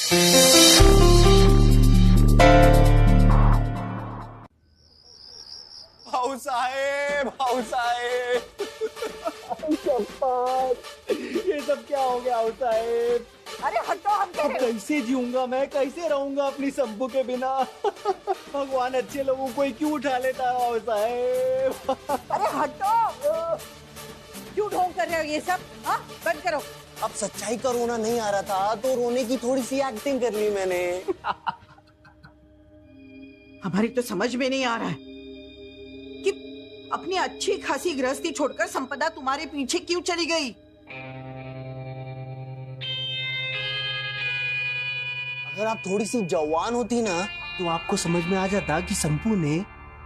भाऊ साहेब ये सब क्या हो गया भाऊ साहेब? अरे हटो, हम अब कैसे जीऊंगा मैं, कैसे रहूंगा अपनी शंभू के बिना? भगवान अच्छे लोगों को ही क्यों उठा लेता है भाऊ साहेब? अरे हटो, क्यों ढोंग कर रहे हो ये सब? हाँ, बंद करो। अब सच्चाई का रोना नहीं आ रहा था तो रोने की थोड़ी सी एक्टिंग कर ली मैंने। हमारी तो समझ में नहीं आ रहा है कि अपनी अच्छी खासी गृहस्थी छोड़कर संपदा तुम्हारे पीछे क्यों चली गई? अगर आप थोड़ी सी जवान होती ना तो आपको समझ में आ जाता कि संपू ने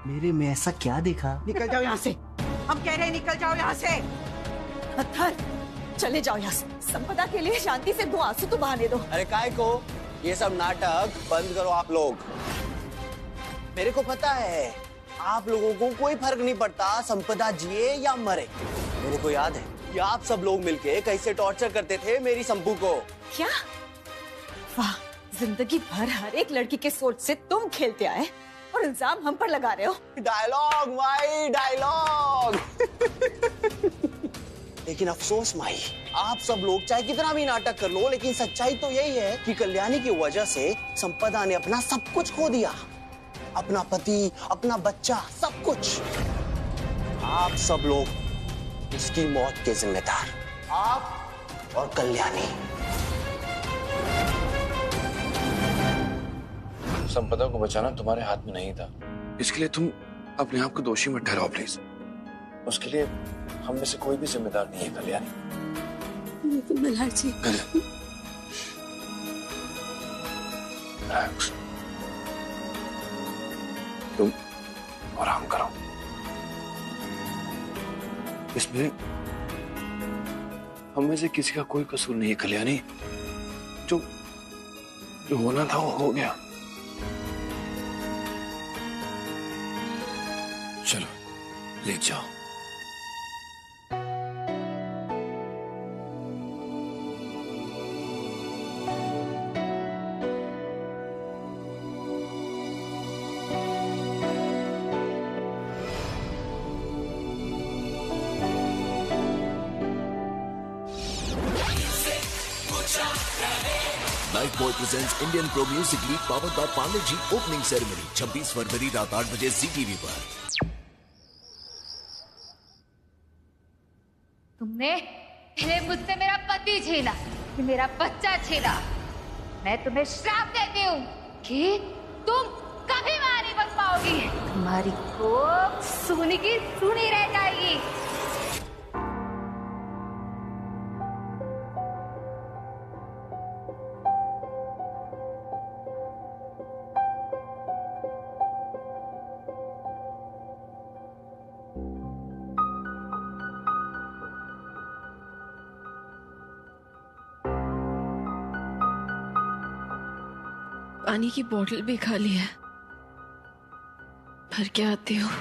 मेरे में ऐसा क्या देखा। निकल जाओ यहाँ से, हम कह रहे हैं निकल जाओ यहाँ से। अत्थर, चले जाओ यहाँ से। संपदा के लिए शांति से 2 आंसू तो बहाने दो। अरे काय को ये सब नाटक बंद करो आप लोग। मेरे को पता है आप लोगों को कोई फर्क नहीं पड़ता संपदा जिए या मरे। मेरे को याद है कि आप सब लोग मिलके कैसे टॉर्चर करते थे मेरी संपू को। क्या? वाह, जिंदगी भर हर एक लड़की के सोच से तुम खेलते आए और इल्जाम हम पर लगा रहे हो। डायलॉग माई डायलॉग। लेकिन अफसोस माई, आप सब लोग चाहे कितना भी नाटक कर लो, लेकिन सच्चाई तो यही है कि कल्याणी की वजह से संपदा ने अपना सब कुछ खो दिया। अपना पति, अपना बच्चा, सब कुछ। आप सब लोग इसकी मौत के जिम्मेदार, आप और कल्याणी। संपदा को बचाना तुम्हारे हाथ में नहीं था, इसके लिए तुम अपने आप को दोषी मत ठहराओ प्लीज। उसके लिए हम में से कोई भी जिम्मेदार नहीं है कल्याणी। लेकिन मल्हार जी, रिलैक्स, तुम आराम करो। इसमें हम में से किसी का कोई कसूर नहीं है कल्याणी। जो होना था वो हो गया। चलो ले जाओ। नाइट बॉय presents Indian Pro Music League powered by Pandey ji opening ceremony 26 फरवरी रात 8 बजे जी टीवी पर। तुमने पहले मुझसे मेरा पति छीना, फिर मेरा बच्चा छीना। मैं तुम्हें श्राप देती हूँ कि तुम कभी मां नहीं बन पाओगी। तुम्हारी कोख सूनी की सूनी रह जाएगी। पानी की बोतल भी खाली है, भर के आती हूँ।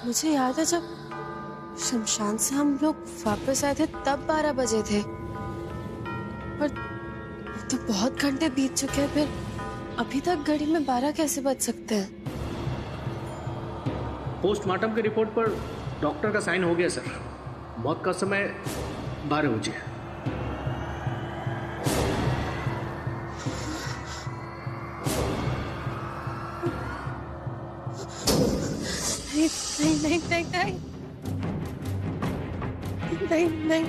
मुझे याद है जब शमशान से हम लोग वापस आए थे तब 12 बजे थे, पर तो बहुत घंटे बीत चुके हैं। फिर अभी तक घड़ी में 12 कैसे बज सकते हैं? पोस्टमार्टम की रिपोर्ट पर डॉक्टर का साइन हो गया सर। मौत का समय 12 बजे है। नहीं नहीं नहीं नहीं नहीं,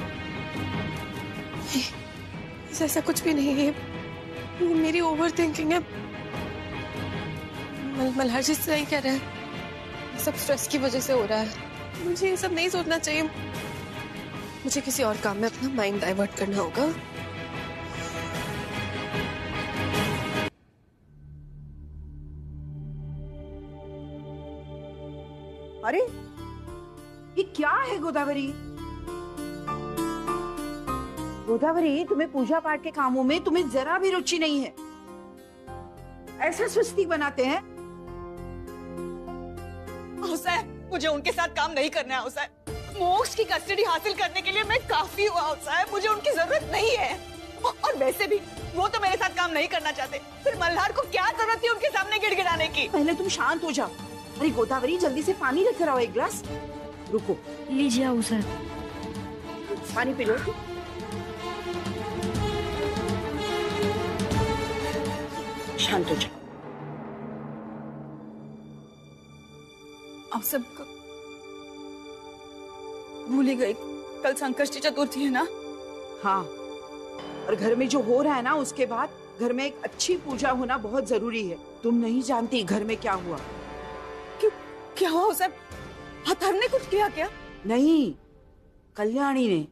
ऐसा कुछ भी नहीं है। ये मेरी ओवर थिंकिंग है। मल्हार जी सही कह रहे हैं, सब स्ट्रेस की वजह से हो रहा है। मुझे ये सब नहीं सोचना चाहिए। मुझे किसी और काम में अपना माइंड डाइवर्ट करना होगा। अरे ये क्या है गोदावरी? गोदावरी, तुम्हें पूजा पाठ के कामों में तुम्हें जरा भी रुचि नहीं है। ऐसा सुस्ती बनाते हैं। साहब, मुझे उनके साथ काम नहीं करना है साहब। मोक्ष की कस्टडी हासिल करने के लिए मैं काफी हुआ साहब, मुझे उनकी जरूरत नहीं है। और वैसे भी वो तो मेरे साथ काम नहीं करना चाहते, फिर मल्हार को क्या जरूरत थी उनके सामने गिड़गिड़ाने की? पहले तुम शांत हो जाओ। अरे गोदावरी, जल्दी से पानी लेकर आओ, एक गिलास। रुको, लीजिए आओ सर। पानी पी लो। शांत हो जाओ। आप सब भूल ही गई, कल संकष्टी चतुर्थी है ना? हाँ, और घर में जो हो रहा है ना, उसके बाद घर में एक अच्छी पूजा होना बहुत जरूरी है। तुम नहीं जानती घर में क्या हुआ। क्या हुआ साहब? हथर ने कुछ किया क्या? नहीं, कल्याणी ने।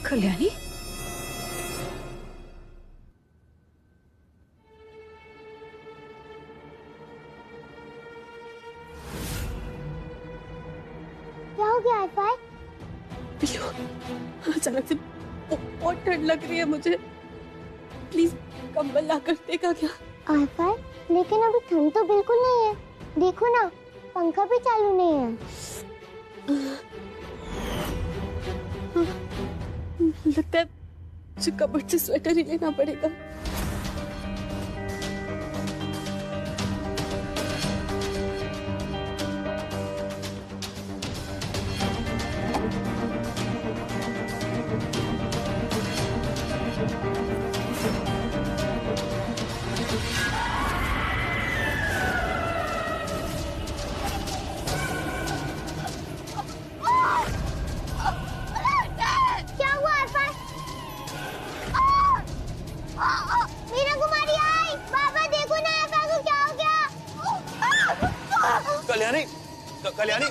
कल्याणी? क्या हो गया आईफाई? अचानक से बहुत ठंड लग रही है मुझे, प्लीज कंबल ला कर देगा क्या? आईफाई, लेकिन अभी ठंड तो बिल्कुल नहीं है। देखो ना, पंखा भी चालू नहीं है। लगता है मुझे कबर्ड से स्वेटर ही लेना पड़ेगा। क्या हुआ आईफाई? मीना कुमारी आई। बाबा देखो ना, आईफाई को क्या हो गया? कल्याणी, कल्याणी,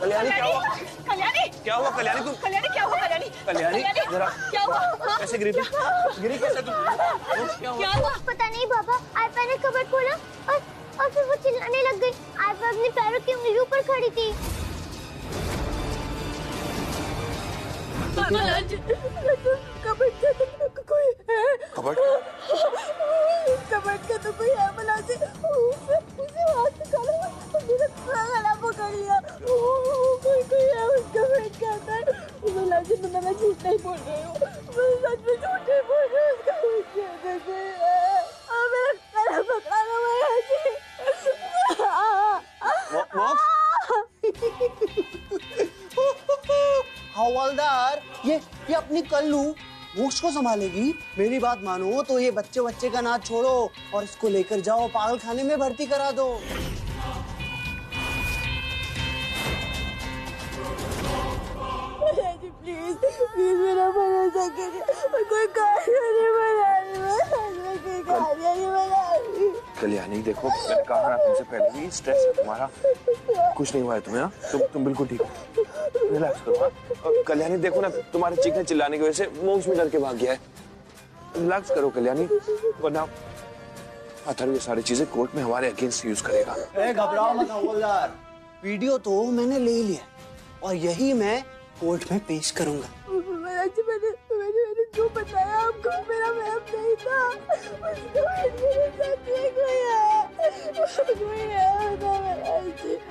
कल्याणी क्या हुआ? कल्याणी क्या हुआ कल्याणी? तुम कल्याणी क्या हुआ? कल्याणी कल्याणी जरा क्या हुआ? कैसे गिरी तुम? गिरी कैसे तुम? क्या हुआ? पता नहीं बाबा, आईफाई ने कबर्ड खोला और फिर वो चिल्लाने लग गई। आईफाई अपने पैरों की उंगलियों पर खड़ी थी। कबर्ड का तो कोई है। कबर्ड? कबर्ड का तो कोई है। मला से उसे हाथ निकालो, मेरा गला पकड़ लिया। कोई है उस कबर्ड के अंदर। मला से मैं झूठ नहीं बोल रही हूँ, मैं सच में झूठ नहीं बोल रही हूँ। उस कबर्ड के अंदर कोई है और मेरा गला पकड़ा हुआ है। हवलदार, ये अपनी कल्लू मोक्ष को संभालेगी। मेरी बात मानो तो ये बच्चे का नाच छोड़ो और इसको लेकर जाओ, पागल खाने में भर्ती करा दो। प्लीज मेरा भरोसा करिए, कोई कार्य नहीं बना रही। कल्याणी देखो, मैंने कहा ना तुमसे पहले भी, स्ट्रेस है तुम्हारा, कुछ नहीं हुआ है तुम्हें। तुम बिल्कुल ठीक हो, रिलैक्स करो। और कल्याणी देखो ना, तुम्हारे चीखने चिल्लाने की वजह से मोक्ष में डर के भाग गया है। रिलैक्स करो कल्याणी, वरना अथर्व ये सारी चीजें कोर्ट में हमारे अगेंस्ट यूज करेगा। घबराओ मत हवलदार, वीडियो तो मैंने ले लिया और यही मैं कोर्ट में पेश करूंगा। मैंने जो बताया आपको, मेरा वहम नहीं था। मेरे साथ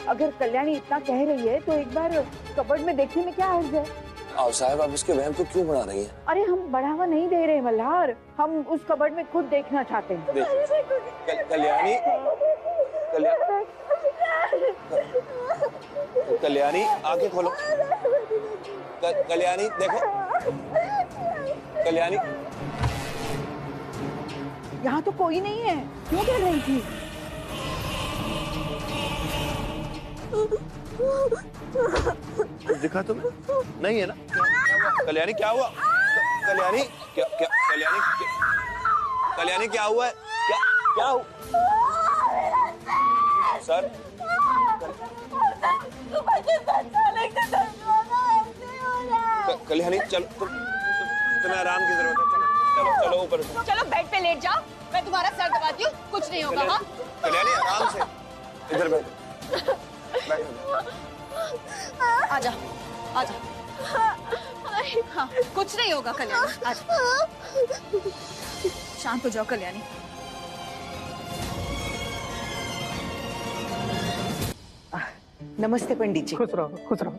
अगर कल्याणी इतना कह रही है तो एक बार कबर्ड में देखने में क्या हर्ज है? आओ साहब, आप इसके वहम को क्यों बढ़ा रही हैं? अरे हम बढ़ावा नहीं दे रहे मल्हार, हम उस कबर्ड में खुद देखना चाहते हैं। कल्याणी, कल्याणी आंखें खोलो। कल्याणी देखो, कल्याणी यहाँ तो कोई नहीं है, क्यों कर रही थी? दिखा तुम्हें? नहीं है ना? कल्याणी क्या हुआ? कल्याणी क्या कल्याणी कल्याणी क्या हुआ है? क्या हुआ? सर कल्याणी चलो, तुम्हें आराम की जरूरत है। चलो चलो ऊपर। चलो बेड पे लेट जाओ, मैं तुम्हारा सर दबाती हूँ, कुछ नहीं होगा। हाँ कल्याणी आराम से इधर बैठ। आजा आजा। हाँ कुछ नहीं होगा कल्याणी, आजा। शांत हो जाओ कल्याणी। नमस्ते पंडित जी। खुश रहो खुश रहो।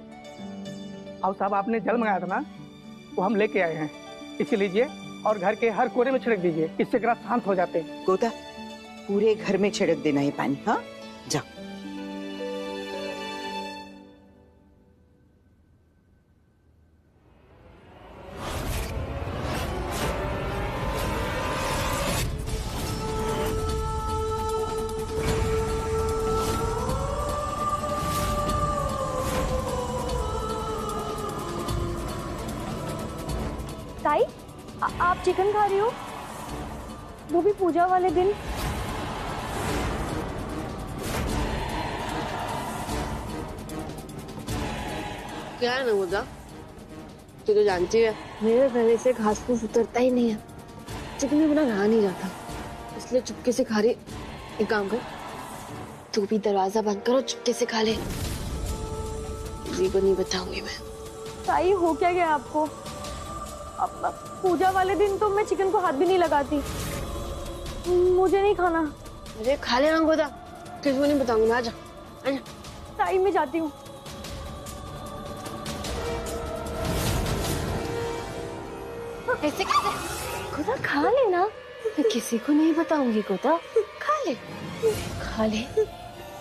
और साहब आपने जल मंगाया था ना, वो हम लेके आए हैं, इसे लीजिए और घर के हर कोने में छिड़क दीजिए, इससे ग्रह शांत हो जाते हैं। गोदा पूरे घर में छिड़क देना है पानी। हाँ जाओ। ताई, आप चिकन खा रही हो? वो भी पूजा वाले दिन? क्या है नमूदा, तू तो जानती है मेरे गले से घास फूस उतरता ही नहीं है, चिकन भी बिना रहा नहीं जाता, इसलिए चुपके से खा रही। एक काम कर, तू भी दरवाजा बंद कर और चुपके से खा ले, किसी को नहीं बताऊंगी मैं। ताई हो क्या गया आपको? पूजा वाले दिन तो मैं चिकन को हाथ भी नहीं लगाती, मुझे नहीं खाना। अरे खा ले गोदा, किसी को नहीं बताऊंगी मैं। आजा आजा। ताई मैं जाती हूँ। ऐसे कैसे? गोदा खा लेना, मैं किसी को नहीं बताऊंगी। गोदा खा ले, खा ले,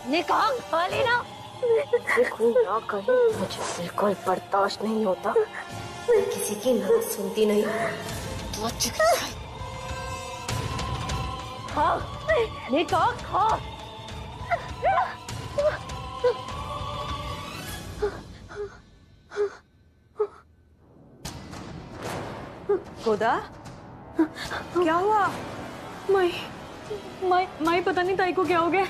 ने कहा खा लेना। कोई ना करे, मुझे बिल्कुल बर्दाश्त नहीं होता, मैं किसी की ना सुनती नहीं। तो चिकन खा, ने कहा खा। गोदा क्या हुआ? माई पता नहीं ताई को क्या हो गया।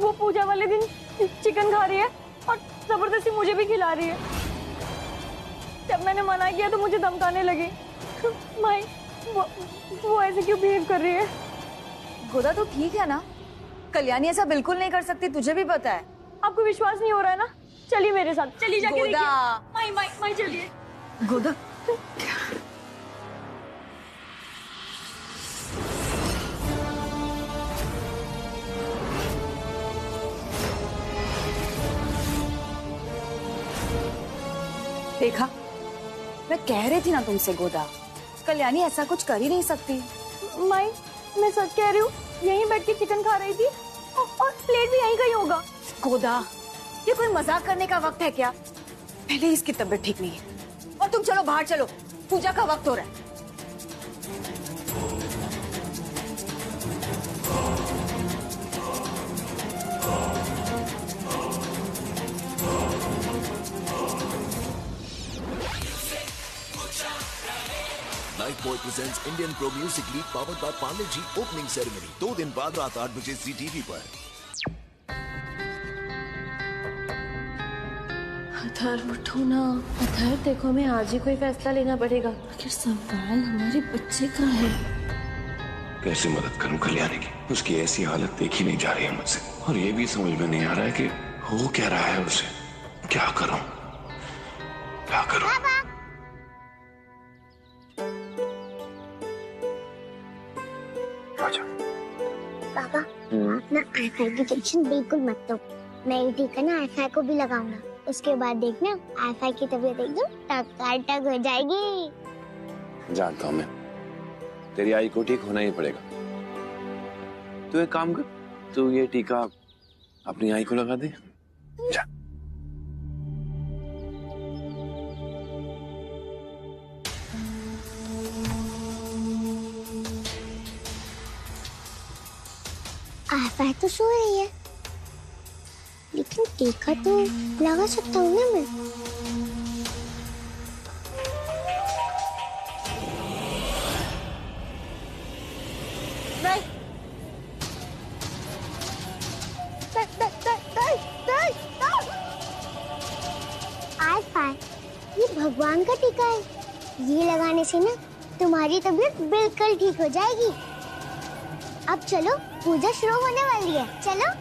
वो पूजा वाले दिन चिकन खा रही है और जबरदस्ती मुझे भी खिला रही है। जब मैंने मना किया तो मुझे धमकाने लगी। माई वो ऐसे क्यों बिहेव कर रही है? गोदा तो ठीक है ना, कल्याणी ऐसा बिल्कुल नहीं कर सकती, तुझे भी पता है। आपको विश्वास नहीं हो रहा है ना? चलिए मेरे साथ, चलिए जाके गोदा। देखिए। माई चलिए। गोदा देखा, मैं कह रही थी ना तुमसे गोदा, कल्याणी ऐसा कुछ कर ही नहीं सकती। माई मैं सच कह रही हूँ, यहीं बैठ के चिकन खा रही थी और प्लेट भी यहीं का ही होगा। गोदा ये कोई मजाक करने का वक्त है क्या? पहले ही इसकी तबीयत ठीक नहीं है, और तुम चलो बाहर चलो, पूजा का वक्त हो रहा है। Lifebuoy presents Indian Pro Music League powered by Pandey ji opening ceremony 2 दिन बाद रात 8 बजे जी टीवी पर। अथर उठो ना, अथर देखो हमें आज ही कोई फैसला लेना पड़ेगा। आखिर सवाल हमारे बच्चे का है। कैसे मदद करूं कल्याणी की? उसकी ऐसी हालत देखी नहीं जा रही है मुझसे, और ये भी समझ में नहीं आ रहा है कि हो क्या रहा है उसे। क्या करूं क्या करूं? पापा आप ना आईफाई की टेंशन बिल्कुल मत लो, मैं ये टीका ना आईफाई को भी लगाऊंगा, उसके बाद देखना आईफाई की तबीयत एकदम टक हो जाएगी। जानता हूं मैं, तेरी आई को ठीक होना ही पड़ेगा। तू एक काम कर, तू ये टीका अपनी आई को लगा दे। जा। आईफाई तो सो रही है, लेकिन टीका तो लगा सकता हूँ ना मैं। है, ये भगवान का टीका है। ये लगाने से ना तुम्हारी तबीयत बिल्कुल ठीक हो जाएगी। अब चलो, पूजा शुरू होने वाली है, चलो।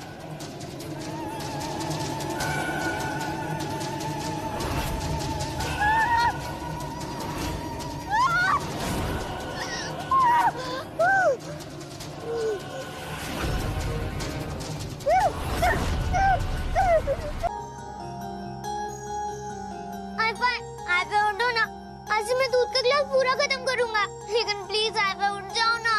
उठो ना, आज मैं दूध का गिलास पूरा खत्म करूंगा, लेकिन प्लीज आइफा उठ जाओ ना।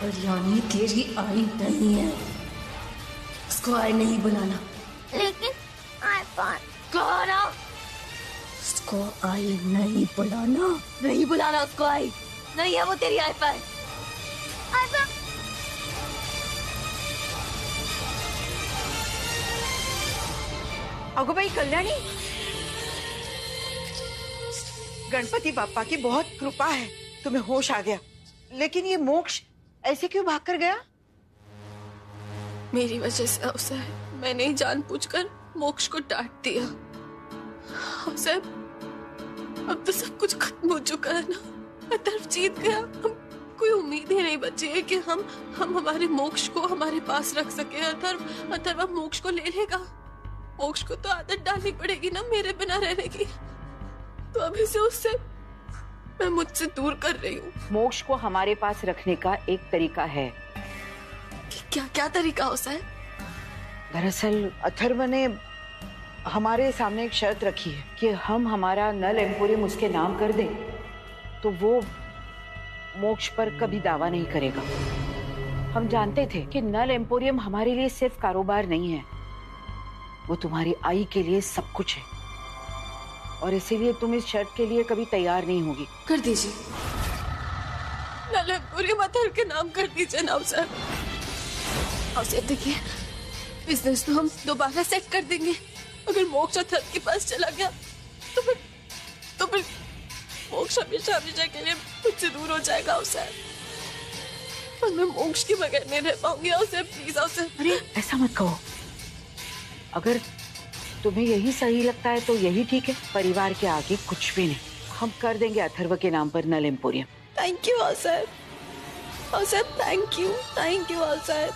कल्याणी तेरी आई नहीं है, उसको आई नहीं बुलाना। लेकिन आइफा कहा ना, उसको आई नहीं बुलाना, नहीं बुलाना उसको। आई नहीं है वो तेरी आइफा है। आइफा अगो भाई कल्याणी, गणपति बाप्पा की बहुत कृपा है, तुम्हें होश आ गया। लेकिन ये मोक्ष ऐसे क्यों भाग कर गया? मेरी वजह से अवसर, मैंने ही जानबूझकर मोक्ष को डांट दिया। अवसर, अब तो सब कुछ खत्म हो चुका है ना, अथर्व जीत गया। हम कोई उम्मीद ही नहीं बची है कि हम हमारे मोक्ष को हमारे पास रख सके। अथर्व अब मोक्ष को ले लेगा। मोक्ष को तो आदत डालनी पड़ेगी ना मेरे बिना रहने की, तो अभी से उससे मैं मुझसे दूर कर रही हूँ। मोक्ष को हमारे पास रखने का एक तरीका है। क्या क्या तरीका होता है? दरअसल अथर्व ने हमारे सामने एक शर्त रखी है कि हम हमारा नल एम्पोरियम उसके नाम कर दें तो वो मोक्ष पर कभी दावा नहीं करेगा। हम जानते थे कि नल एम्पोरियम हमारे लिए सिर्फ कारोबार नहीं है, वो तुम्हारी आई के लिए सब कुछ है, और इसीलिए तुम इस शर्त के लिए कभी तैयार नहीं होगी। कर दीजिए, नल एम्पोरियम अथर्व के नाम कर दीजिए ना सर। देखिए, बिजनेस तो हम दोबारा सेट कर देंगे। अगर मोक्ष अथर्व के पास चला गया तो फिर मोक्ष हमेशा हमेशा के लिए मुझसे दूर हो जाएगा उसे, और मैं मोक्ष के बगैर नहीं रह पाऊंगी। उसे प्लीज उसे। अरे ऐसा मत कहो, अगर तुम्हें यही सही लगता है तो यही ठीक है। परिवार के आगे कुछ भी नहीं, हम कर देंगे अथर्व के नाम पर नल emporium. Thank you sir, thank you sir.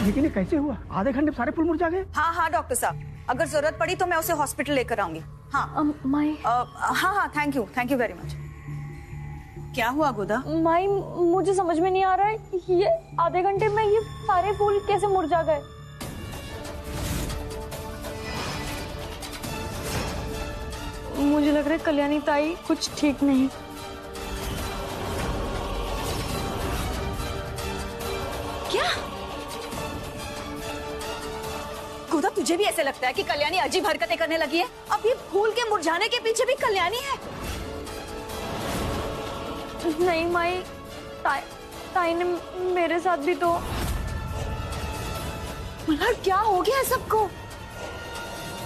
लेकिन ये कैसे हुआ? आधे घंटे में सारे फूल मुरझा गए। हाँ डॉक्टर साहब, अगर जरूरत पड़ी तो मैं उसे हॉस्पिटल लेकर आऊंगी। हाँ माई, हाँ थैंक यू वेरी मच। क्या हुआ गोदा? माई, मुझे समझ में नहीं आ रहा है, ये आधे घंटे में ये सारे फूल कैसे मुरझा गए? मुझे लग रहा है कल्याणी ताई कुछ ठीक नहीं। क्या गोदा, तुझे भी ऐसे लगता है कि कल्याणी अजीब हरकतें करने लगी है? अब ये फूल के मुरझाने के पीछे भी कल्याणी है? नहीं माई, ताई ने मेरे साथ भी तो। मल्हार, क्या हो गया है सबको?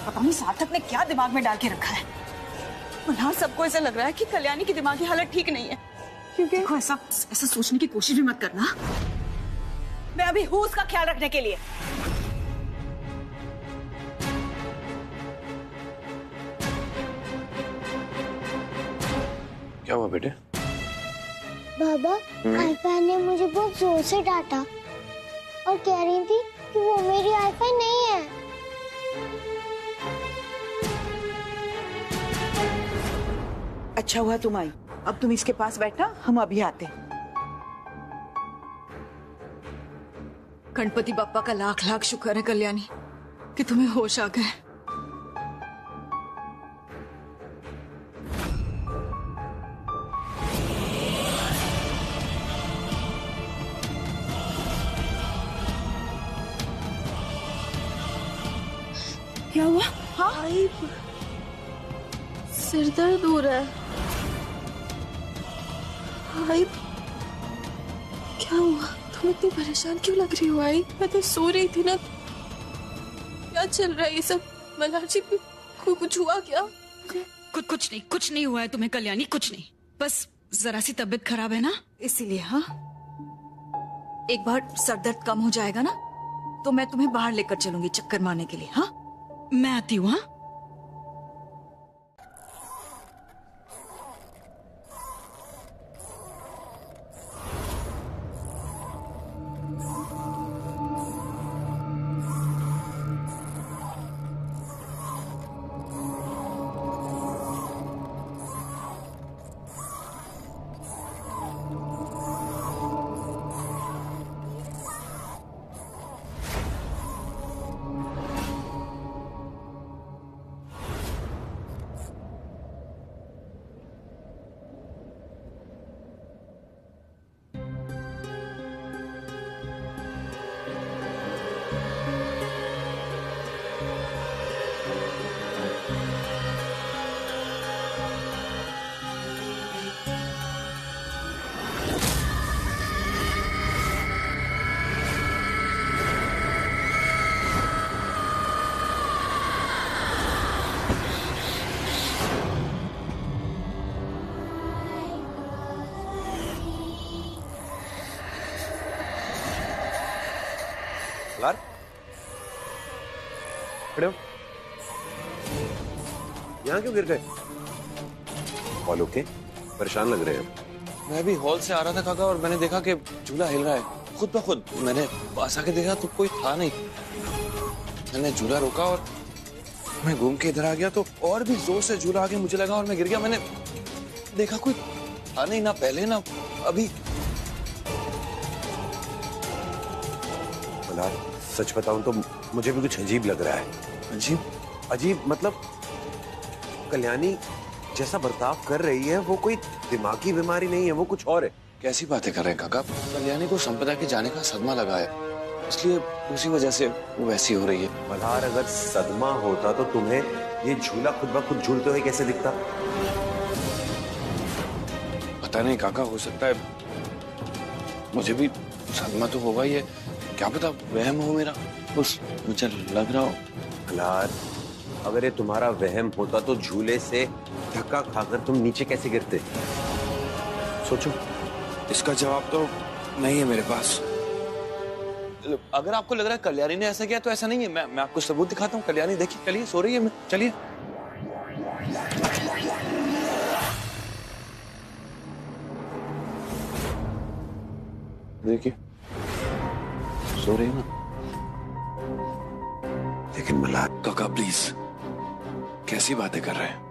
पता नहीं सार्थक ने क्या दिमाग में डाल के रखा है। मल्हार, सबको ऐसा लग रहा है कि कल्याणी की दिमागी हालत ठीक नहीं है। क्योंकि देखो, ऐसा सोचने की कोशिश भी मत करना। मैं अभी हूँ उसका ख्याल रखने के लिए। क्या हुआ बेटे? बाबा, आइफा ने मुझे बहुत जोर से डांटा और कह रही थी कि वो मेरी आइफा नहीं है। अच्छा हुआ तुम आई, अब तुम इसके पास बैठना, हम अभी आते। गणपति बाप्पा का लाख लाख शुक्र है कल्याणी कि तुम्हें होश आ गए। क्या हुआ? हाँ सिर दर्द हो रहा है। आई क्या हुआ? तुम इतनी परेशान क्यों लग रही हो? आई मैं तो सो रही थी ना। क्या चल रहा है ये सब? मल्हार जी कुछ हुआ क्या? कुछ नहीं हुआ है तुम्हें कल्याणी, कुछ नहीं, बस जरा सी तबीयत खराब है ना इसीलिए। हाँ एक बार सर दर्द कम हो जाएगा ना तो मैं तुम्हें बाहर लेकर चलूंगी चक्कर मारने के लिए। हाँ मैं आती हूँ। हाँ खड़े हो। यहाँ क्यों गिर गए? All okay? परेशान लग रहे हैं। मैं भी हॉल से आ रहा था काका और मैंने देखा कि झूला हिल रहा है खुद ब खुद। मैंने पास आके देखा तो कोई था नहीं। मैंने झूला रोका और मैं घूम के इधर आ गया तो और भी जोर से झूला आके मुझे लगा और मैं गिर गया। मैंने देखा कोई था नहीं, ना पहले ना अभी। सच बताऊं तो मुझे भी कुछ अजीब लग रहा है। अजीब? अजीब मतलब कल्याणी जैसा बर्ताव कर रही है वो कोई दिमागी बीमारी नहीं है, वो कुछ और है। कैसी बातें कर रहे हैं काका? कल्याणी को संपदा के जाने का सदमा लगा है, इसलिए उसी वजह से वो वैसी हो रही है। मल्हार अगर सदमा होता तो तुम्हें ये झूला खुद ब खुद झूलते हुए कैसे दिखता? पता नहीं काका, हो सकता है मुझे भी सदमा तो होगा ही है, क्या पता वहम हो मेरा, उस मुझे लग रहा हो। मल्हार अगर ये तुम्हारा वहम होता तो झूले से धक्का खाकर तुम नीचे कैसे गिरते? सोचो। इसका जवाब तो नहीं है मेरे पास। अगर आपको लग रहा है कल्याणी ने ऐसा किया तो ऐसा नहीं है। मैं आपको सबूत दिखाता हूँ। कल्याणी देखिए, चलिए सो रही है। चलिए देखिए सो रही है ना। लेकिन मल्हार काका प्लीज, कैसी बातें कर रहे हैं?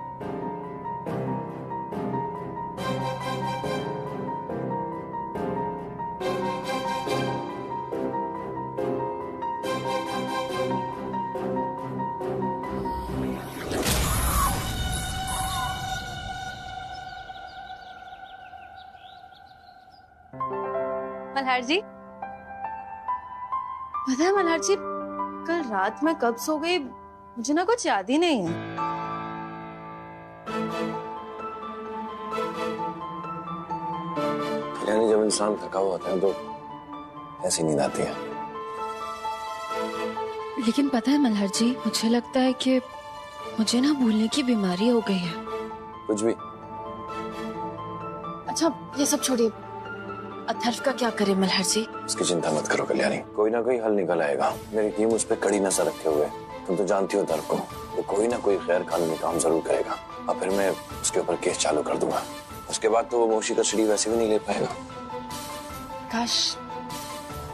मल्हार जी, पता है मल्हार जी, कल रात में कब सो गई मुझे ना कुछ याद ही नहीं है। यानी जब इंसान थका हुआ होता है तो ऐसी नींद आती है। लेकिन पता है मल्हार जी, मुझे लगता है कि मुझे ना भूलने की बीमारी हो गई है। कुछ भी? अच्छा ये सब छोड़िए, अथर्व का क्या करे मल्हार जी? उसकी चिंता मत करो कल्याणी, कोई ना कोई हल निकल आएगा। मेरी टीम उस पर कड़ी नजर रखे हुए है। तुम तो जानती हो अथर्व को, वो कोई ना कोई गैर कानूनी काम जरूर करेगा और फिर मैं उसके ऊपर केस चालू कर दूंगा। उसके बाद तो वो मोशी का सीढ़ी वैसे भी नहीं ले पाएगा। काश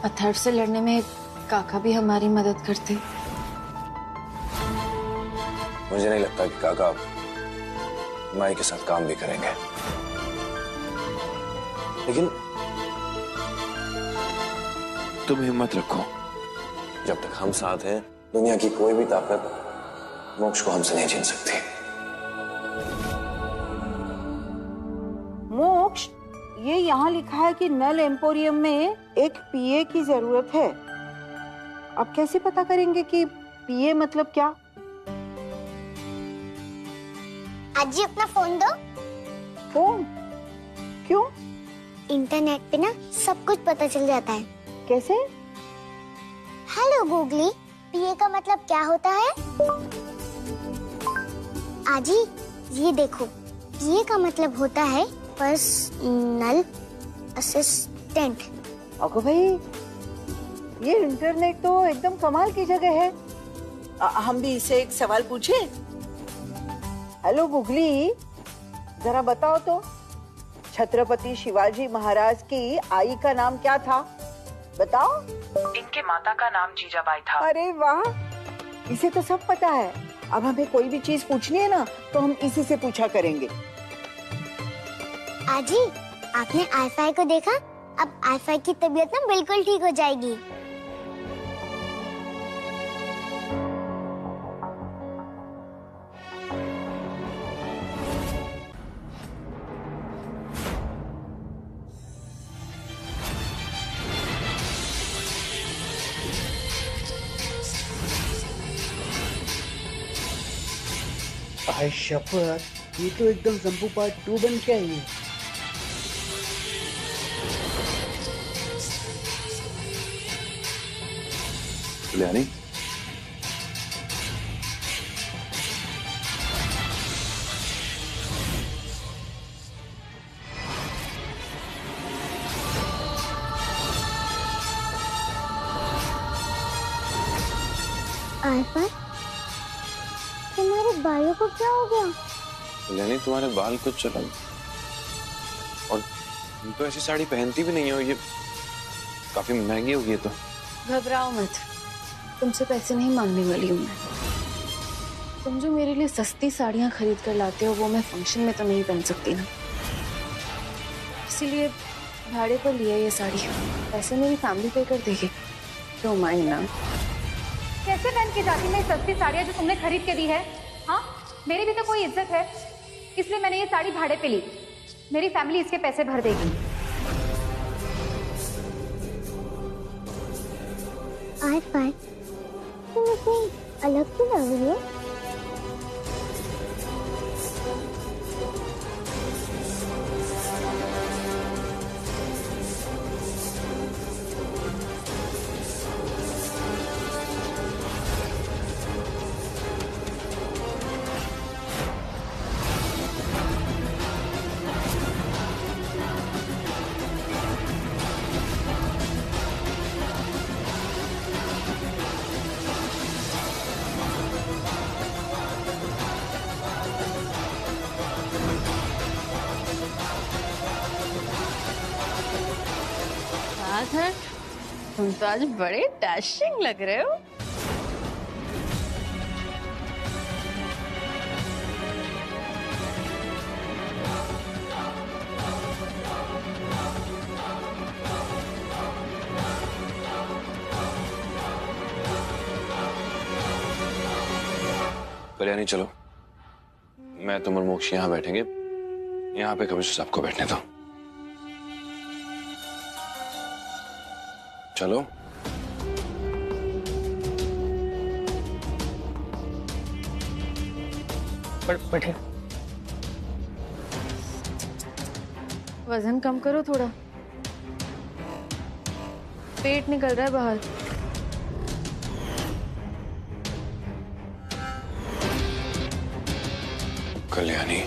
अथर्व से लड़ने में काका भी हमारी मदद करते। मुझे नहीं लगता कि काका माई के साथ काम भी करेंगे, लेकिन तुम हिम्मत रखो। जब तक हम साथ हैं, दुनिया की कोई भी ताकत मोक्ष को हमसे नहीं छीन सकती। मोक्ष, ये यहाँ लिखा है कि नल एम्पोरियम में एक पीए की जरूरत है। अब कैसे पता करेंगे कि पीए मतलब क्या? आज जी अपना फोन दो। फोन? क्यों? इंटरनेट पे ना सब कुछ पता चल जाता है। कैसे? हेलो गूगली, पीए का मतलब क्या होता है? आजी ये देखो, पीए का मतलब होता है पर्सनल असिस्टेंट। अगो भाई, ये इंटरनेट तो एकदम कमाल की जगह है। हम भी इसे एक सवाल पूछे? हेलो गूगली, जरा बताओ तो, छत्रपति शिवाजी महाराज की आई का नाम क्या था? बताओ। इनके माता का नाम जीजाबाई था। अरे वाह, इसे तो सब पता है। अब हमें कोई भी चीज पूछनी है ना, तो हम इसी से पूछा करेंगे। आजी, आपने आईफाई को देखा? अब आईफाई की तबीयत ना बिल्कुल ठीक हो जाएगी। आय शपथ, ये तो एकदम संपू पार्ट 2 बन के आई है। कल्याणी, आईफाई, तुम्हारे बालों को क्या हो गया? कल्याणी तुम्हारे बाल कुछ चला, और तुम तो ऐसी साड़ी पहनती भी नहीं हो, ये काफी महंगी होगी ये तो। घबराओ मत, तुमसे पैसे नहीं मांगने वाली हूँ मैं। तुम जो मेरे लिए सस्ती साड़ियाँ खरीद कर लाते हो वो मैं फंक्शन में तो नहीं पहन सकती ना, इसीलिए भाड़े पर लिया ये साड़ी। पैसे मेरी फैमिली पे कर देगी, तो माइंड ना। कैसे पहन के जाती मैं सस्ती साड़ियाँ जो तुमने खरीद के दी है? हाँ, मेरी भी तो कोई इज्जत है, इसलिए मैंने ये साड़ी भाड़े पे ली। मेरी फैमिली इसके पैसे भर देगी। आईफाई, तुम इतनी अलग क्यों लग रही हो? तुम तो आज बड़े डैशिंग लग रहे हो। कल्याणी चलो, मैं तुम और मोक्ष यहाँ बैठेंगे, यहाँ पे कमिश्नर साहब को बैठने दो। चलो। बैठे। वजन कम करो थोड़ा, पेट निकल रहा है बाहर। कल्याणी,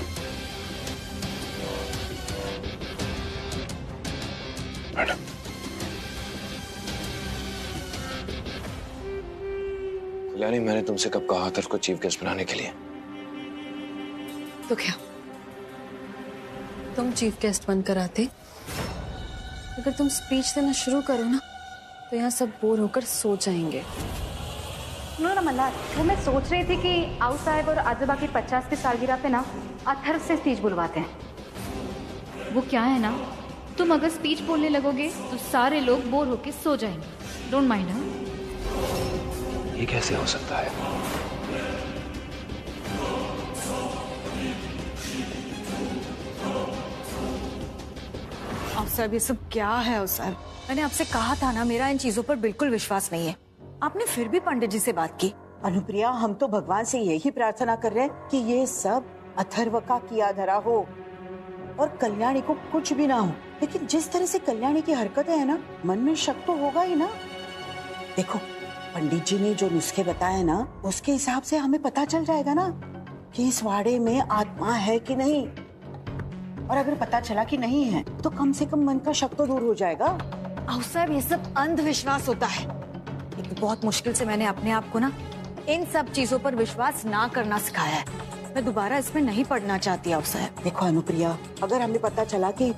मैडम, कल्याणी मैंने तुमसे कब कहा था उसको चीफ गेस्ट बनाने के लिए? तो क्या तुम चीफ गेस्ट बनकर आते? अगर तुम स्पीच देना शुरू करो ना तो यहाँ सब बोर होकर सो जाएंगे। ना मल्हार, वो मैं सोच रही थी कि आऊ साहब और आजोबा की 50 की सालगिरह पे ना अथर्व से स्पीच बुलवाते हैं। वो क्या है ना, तुम अगर स्पीच बोलने लगोगे तो सारे लोग बोर होके सो जाएंगे। Don't mind. हाँ, ये कैसे हो सकता है? साहब ये सब क्या है? साहब मैंने आपसे कहा था ना, मेरा इन चीजों पर बिल्कुल विश्वास नहीं है। आपने फिर भी पंडित जी से बात की? अनुप्रिया, हम तो भगवान से यही प्रार्थना कर रहे हैं कि ये सब अथर्व का किया धरा हो और कल्याणी को कुछ भी ना हो, लेकिन जिस तरह से कल्याणी की हरकतें है ना, मन में शक तो होगा ही ना। देखो, पंडित जी ने जो नुस्खे बताए ना, उसके हिसाब से हमें पता चल जाएगा ना कि इस वाड़े में आत्मा है कि नहीं। और अगर पता चला कि नहीं है तो कम से कम मन का शक तो दूर हो जाएगा। आओ साहब, ये सब अंधविश्वास होता है। लेकिन बहुत मुश्किल से मैंने अपने आप को ना इन सब चीजों पर विश्वास ना करना सिखाया है। मैं दोबारा इसमें नहीं पड़ना चाहती। आओ साहब, देखो अनुप्रिया, अगर हमें पता चला कि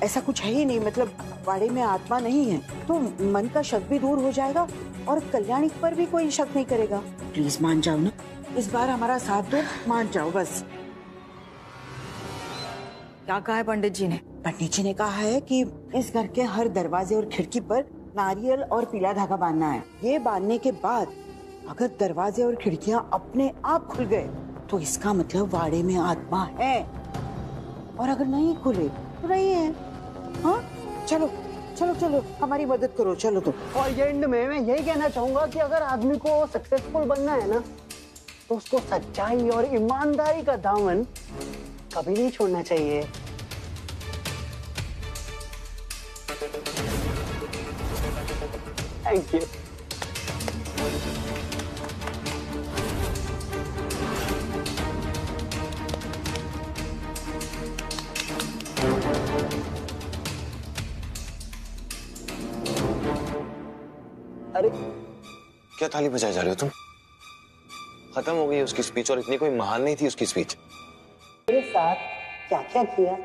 ऐसा कुछ है ही नहीं, मतलब वाड़े में आत्मा नहीं है, तो मन का शक भी दूर हो जाएगा और कल्याणी पर भी कोई शक नहीं करेगा। प्लीज मान जाओ ना, इस बार हमारा साथ दो, मान जाओ बस। क्या कहा है पंडित जी ने? पंडित जी ने कहा है कि इस घर के हर दरवाजे और खिड़की पर नारियल और पीला धागा बांधना है। ये बांधने के बाद अगर दरवाजे और खिड़कियां अपने आप खुल गए तो इसका मतलब वाड़े में आत्मा है, और अगर नहीं खुले तो नहीं है। हाँ, चलो चलो चलो, हमारी मदद करो, चलो। तो और एंड में मैं यही कहना चाहूंगा कि अगर आदमी को सक्सेसफुल बनना है ना, तो उसको सच्चाई और ईमानदारी का दामन कभी नहीं छोड़ना चाहिए। Thank you. अरे क्या थाली बजाए जा रहे हो तुम? खत्म हो गई उसकी स्पीच, और इतनी कोई महान नहीं थी उसकी स्पीच। मेरे साथ क्या क्या किया?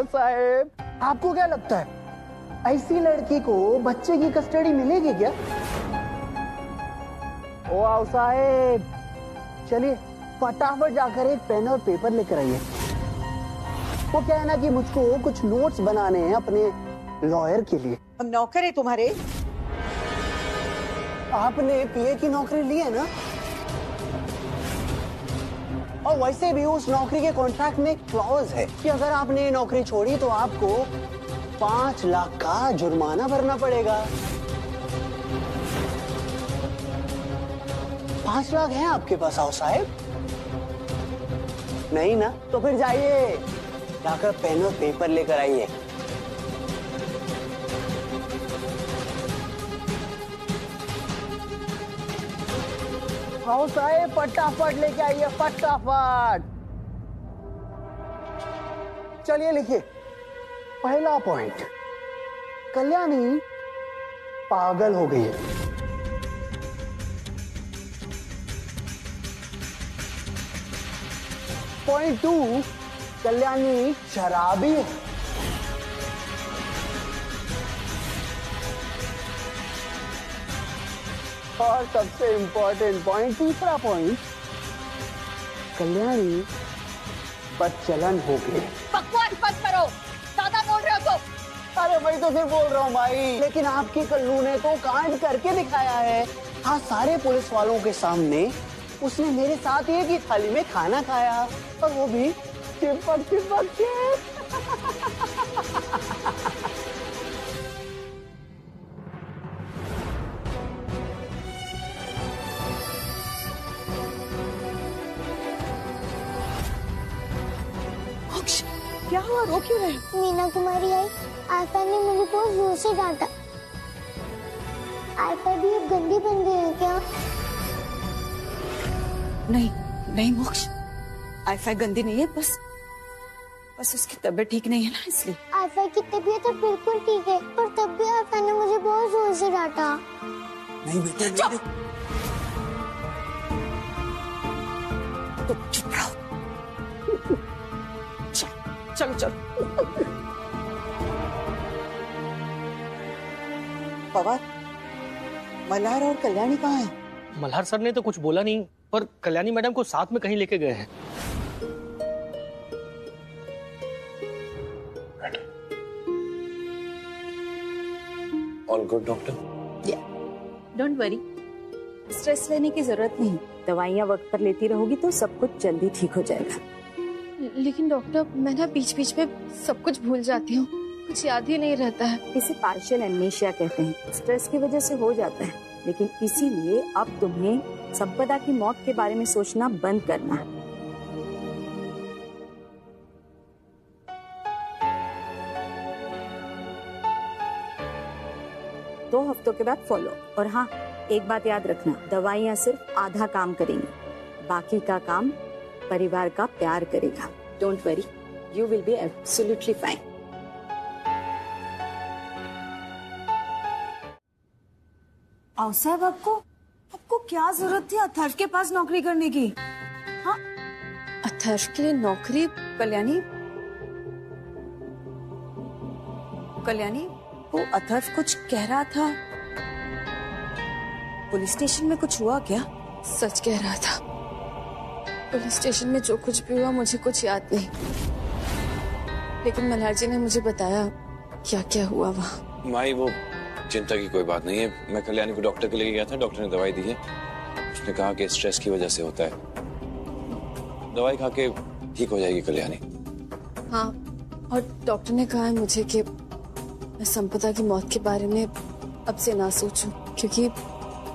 साहब, आपको क्या लगता है ऐसी लड़की को बच्चे की कस्टडी मिलेगी क्या? ओ आओ साहब, चलिए फटाफट जाकर एक पेन और पेपर लेकर आइए। वो क्या है ना कि मुझको कुछ नोट्स बनाने हैं अपने लॉयर के लिए। हम नौकर है तुम्हारे? आपने पीए की नौकरी ली है ना, और वैसे भी उस नौकरी के कॉन्ट्रैक्ट में एक क्लॉज है कि अगर आपने ये नौकरी छोड़ी तो आपको 5 लाख का जुर्माना भरना पड़ेगा। 5 लाख है आपके पास? आओ साहब, नहीं ना? तो फिर जाइए, जाकर पेन और पेपर लेकर आइए। आओ साहब, फटाफट लेके आइए, फटाफट। चलिए लिखिए। पहला पॉइंट, कल्याणी पागल हो गई है। पॉइंट 2, कल्याणी शराबी है। और सबसे इंपॉर्टेंट पॉइंट, तीसरा पॉइंट, कल्याणी बदचलन हो गई। बकवास मत करो, ज्यादा बोल रहे हो तो। अरे भाई तो सिर्फ बोल रहा हूँ भाई, लेकिन आपकी कल्लू ने तो कांड करके दिखाया है। हाँ, सारे पुलिस वालों के सामने उसने मेरे साथ एक ही थाली में खाना खाया, और वो भी चिपक चिपक के। क्या हुआ, रो क्यों रहे? मीना कुमारी आई, आशा ने मुझे बहुत जोर से डांटा। आशा भी अब गंदी बन गई है क्या? नहीं नहीं मोक्ष, आयफा गंदी नहीं है, बस उसकी तबीयत ठीक नहीं है ना, इसलिए। आशा की तबीयत तो बिल्कुल ठीक है, पर तब भी आशा ने मुझे बहुत जोर से डांटा। नहीं बेटा, तो चुप रहो। चलो चलो। पवार, मल्हार और कल्याणी कहाँ है? मल्हार सर ने तो कुछ बोला नहीं, पर कल्याणी मैडम को साथ में कहीं लेके गए हैं। All good doctor? Don't worry, stress लेने की जरूरत नहीं। दवाइयाँ वक्त पर लेती रहोगी तो सब कुछ जल्दी ठीक हो जाएगा। लेकिन डॉक्टर, मैं ना बीच बीच में सब कुछ भूल जाती हूँ, कुछ याद ही नहीं रहता है। इसे पार्शियल एमनेशिया कहते हैं। स्ट्रेस की वजह से हो जाता है, लेकिन इसीलिए अब तुम्हें संपदा की मौत के बारे में सोचना बंद करना है। दो हफ्तों के बाद फॉलो। और हाँ, एक बात याद रखना, दवाइयाँ सिर्फ आधा काम करेंगी, बाकी का काम परिवार का प्यार करेगा। Don't worry, you will be absolutely fine. आओ साहब, आपको क्या जरूरत थी अथर्व के पास नौकरी करने की? हाँ, अथर्व के लिए नौकरी? कल्याणी, वो अथर्व कुछ कह रहा था, पुलिस स्टेशन में कुछ हुआ क्या? सच कह रहा था। पुलिस स्टेशन में जो कुछ भी हुआ मुझे कुछ याद नहीं, लेकिन मल्हार जी ने मुझे बताया क्या क्या हुआ वहाँ। माई, वो चिंता की कोई बात नहीं है। मैं कल्याणी को डॉक्टर के लिए गया था, डॉक्टर ने दवाई दी है। उसने कहा कि स्ट्रेस की वजह से होता है, दवाई खा के ठीक हो जाएगी कल्याणी। हाँ, और डॉक्टर ने कहा है मुझे कि मैं संपदा की मौत के बारे में अब से ना सोचूं, क्योंकि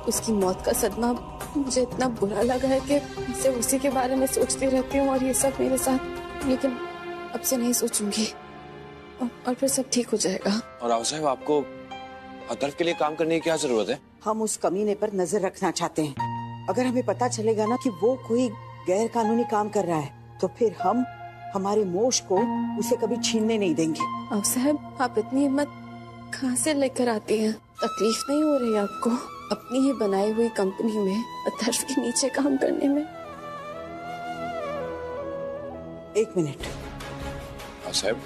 उसकी मौत का सदमा मुझे इतना बुरा लगा है कि मैं सिर्फ उसी के बारे में सोचती रहती हूँ और ये सब मेरे साथ। लेकिन अब से नहीं सोचूंगी और फिर सब ठीक हो जाएगा। और आओ साहब, आपको अथर्व के लिए काम करने की क्या जरूरत है? हम उस कमीने पर नजर रखना चाहते हैं। अगर हमें पता चलेगा ना कि वो कोई गैर कानूनी काम कर रहा है, तो फिर हम हमारे मोश को उसे कभी छीनने नहीं देंगे। अब साहब, आप इतनी हिम्मत कहाँ से लेकर आती हैं? तकलीफ नहीं हो रही आपको अपनी ही बनाई हुई कंपनी में अथर्व के नीचे काम करने में? एक मिनट। साहब,